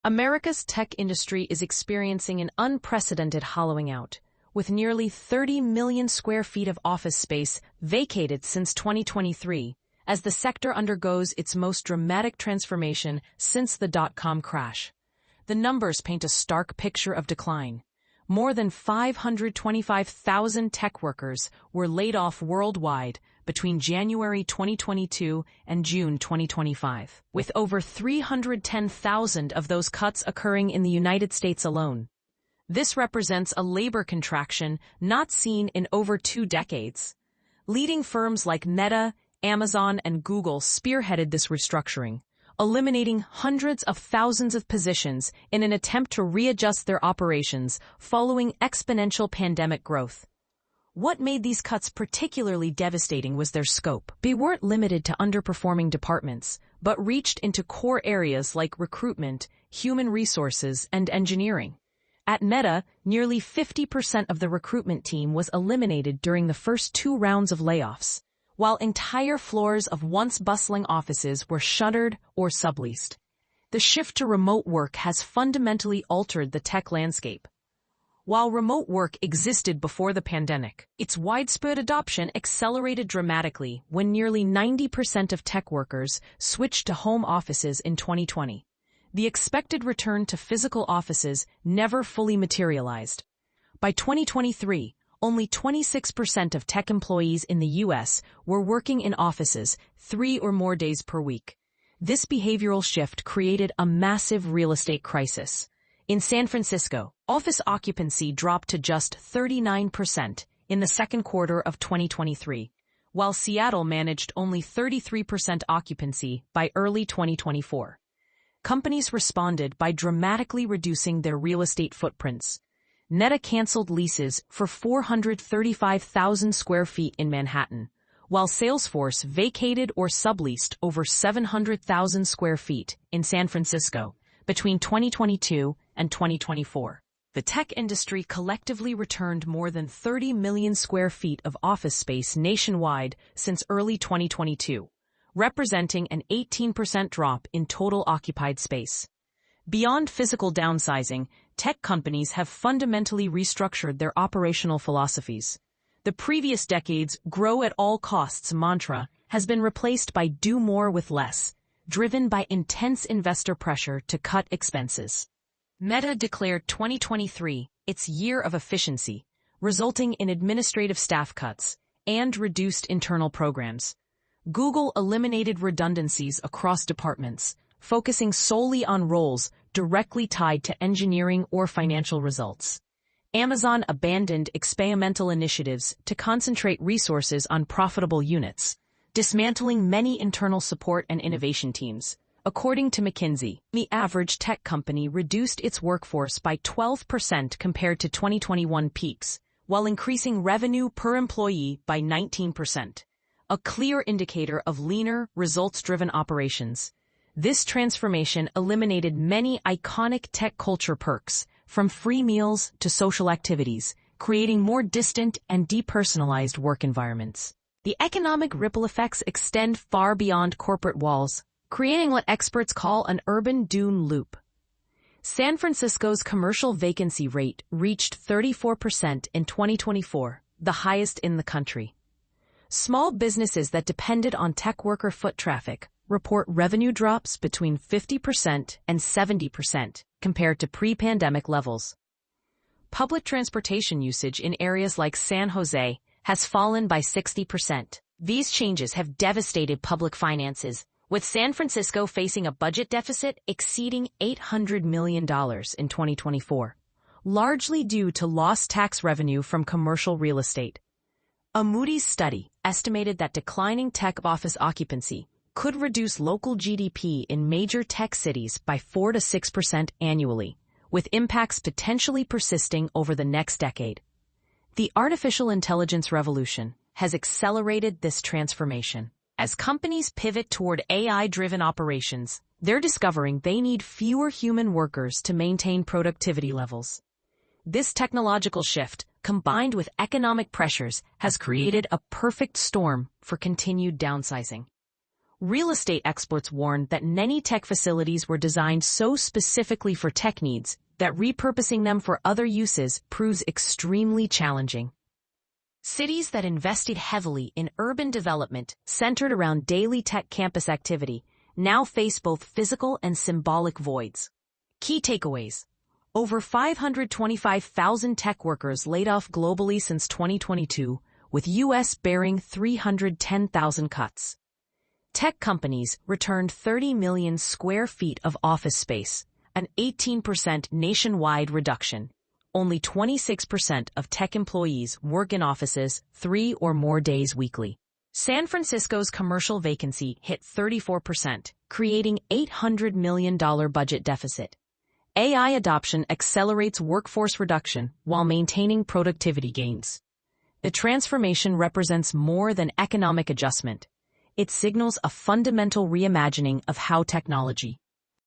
America's tech industry is experiencing an unprecedented hollowing out, with nearly 30 million square feet of office space vacated since 2023, as the sector undergoes its most dramatic transformation since the dot-com crash. The numbers paint a stark picture of decline. More than 525,000 tech workers were laid off worldwide between January 2022 and June 2025, with over 310,000 of those cuts occurring in the United States alone. This represents a labor contraction not seen in over 2 decades. Leading firms like Meta, Amazon, and Google spearheaded this restructuring, eliminating hundreds of thousands of positions in an attempt to readjust their operations following exponential pandemic growth. What made these cuts particularly devastating was their scope. They weren't limited to underperforming departments, but reached into core areas like recruitment, human resources, and engineering. At Meta, nearly 50% of the recruitment team was eliminated during the first 2 rounds of layoffs, while entire floors of once bustling offices were shuttered or subleased. The shift to remote work has fundamentally altered the tech landscape. While remote work existed before the pandemic, its widespread adoption accelerated dramatically when nearly 90% of tech workers switched to home offices in 2020. The expected return to physical offices never fully materialized. By 2023, only 26% of tech employees in the U.S. were working in offices 3 or more days per week. This behavioral shift created a massive real estate crisis. In San Francisco, office occupancy dropped to just 39% in the second quarter of 2023, while Seattle managed only 33% occupancy by early 2024. Companies responded by dramatically reducing their real estate footprints. Meta canceled leases for 435,000 square feet in Manhattan, while Salesforce vacated or subleased over 700,000 square feet in San Francisco between 2022 and 2024. The tech industry collectively returned more than 30 million square feet of office space nationwide since early 2022, representing an 18% drop in total occupied space. Beyond physical downsizing, tech companies have fundamentally restructured their operational philosophies. The previous decade's grow at all costs mantra has been replaced by do more with less, driven by intense investor pressure to cut expenses. Meta declared 2023 its year of efficiency, resulting in administrative staff cuts and reduced internal programs. Google eliminated redundancies across departments, focusing solely on roles directly tied to engineering or financial results. Amazon abandoned experimental initiatives to concentrate resources on profitable units, dismantling many internal support and innovation teams. According to McKinsey, the average tech company reduced its workforce by 12% compared to 2021 peaks, while increasing revenue per employee by 19%. A clear indicator of leaner, results-driven operations. This transformation eliminated many iconic tech culture perks, from free meals to social activities, creating more distant and depersonalized work environments. The economic ripple effects extend far beyond corporate walls, creating what experts call an urban dune loop. San Francisco's commercial vacancy rate reached 34% in 2024, the highest in the country. Small businesses that depended on tech worker foot traffic report revenue drops between 50% and 70% compared to pre-pandemic levels. Public transportation usage in areas like San Jose has fallen by 60%. These changes have devastated public finances, with San Francisco facing a budget deficit exceeding $800 million in 2024, largely due to lost tax revenue from commercial real estate. A Moody's study estimated that declining tech office occupancy could reduce local GDP in major tech cities by 4 to 6% annually, with impacts potentially persisting over the next decade. The artificial intelligence revolution has accelerated this transformation. As companies pivot toward AI-driven operations, they're discovering they need fewer human workers to maintain productivity levels. This technological shift, combined with economic pressures, has created a perfect storm for continued downsizing. Real estate experts warned that many tech facilities were designed so specifically for tech needs that repurposing them for other uses proves extremely challenging. Cities that invested heavily in urban development centered around daily tech campus activity now face both physical and symbolic voids. Key takeaways. Over 525,000 tech workers laid off globally since 2022, with U.S. bearing 310,000 cuts. Tech companies returned 30 million square feet of office space, an 18% nationwide reduction. Only 26% of tech employees work in offices 3 or more days weekly. San Francisco's commercial vacancy hit 34%, creating $800 million budget deficit. AI adoption accelerates workforce reduction while maintaining productivity gains. The transformation represents more than economic adjustment. It signals a fundamental reimagining of how technology